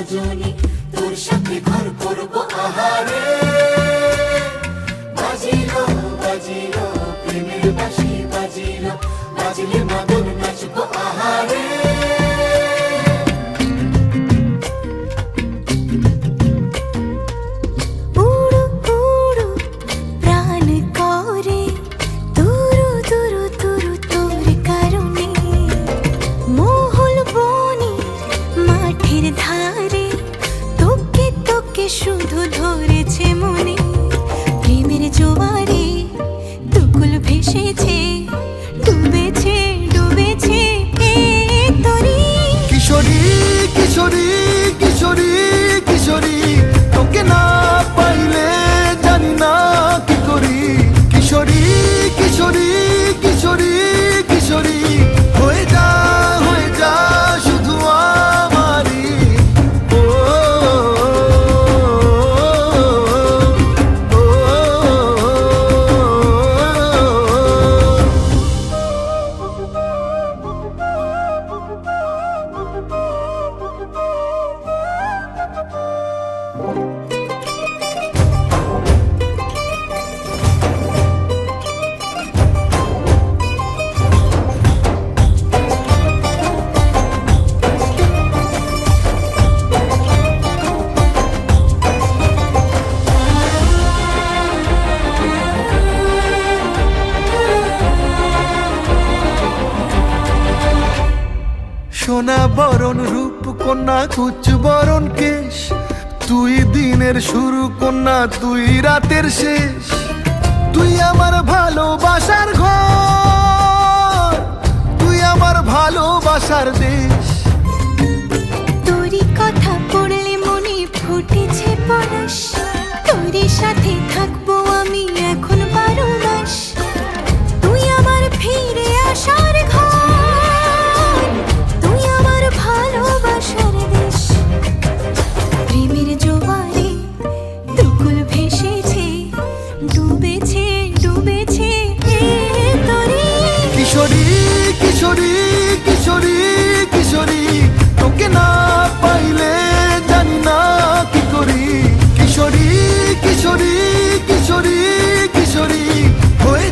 সজনী, তোর সাথে ঘর করবো আহারে। বাজিলো বাজিলো প্রেমের বাঁশি, বাজিলো বাজলে মাদল নাচবো আহারে। শুধু ধরেছে মনে প্রেমের জোয়ারে, দুকুল ভেসেছে, ডুবেছে ডুবেছে তরি। কিশোরী কিশোরী কিশোরী কিশোরী, তোকে না পাইলে জানি না কি করি। কিশোরী কিশোরী কিশোরী কিশোরী, হয়ে যা শুধু আমারই। ও সোনা বরণ রূপ কন্যা, কুচ বরণ কেশ, তুই দিনের শুরু কন্যা, তুই রাতের শেষ। তুই আমার ভালোবাসার ঘর, তুই আমার ভালোবাসার দেশ। তোরই কথা পড়লে মনে ফুটেছে পরশ, তোরই সাথে থাকবো আমি এখন 12 মাস। তুই আমার ফিরে আসার ঘর, তুই আমার ভালোবাসার দেশ। প্রেমের জোয়ারে দুকুল ভেসেছে, ডুবেছে ডুবেছে তরি। কিশোরী কিশোরী কিশোরী কিশোরী, তোকে না পাইলে জানি না কি করি। কিশোরী কিশোরী কিশোরী কিশোরী, হয়ে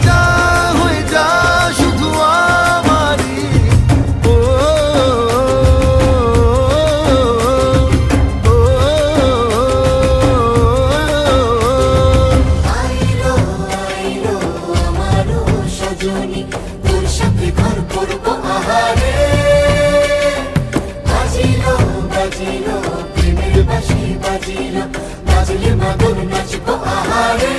যা শুধু আমারই। ও আইলো আইলো আমারও সজনী, তোর সাথে ঘর করবো আহারে। বাজিলো বাজিলো প্রেমের বাঁশি, বাজিলো বাজলে মাদল নাচবো আহারে।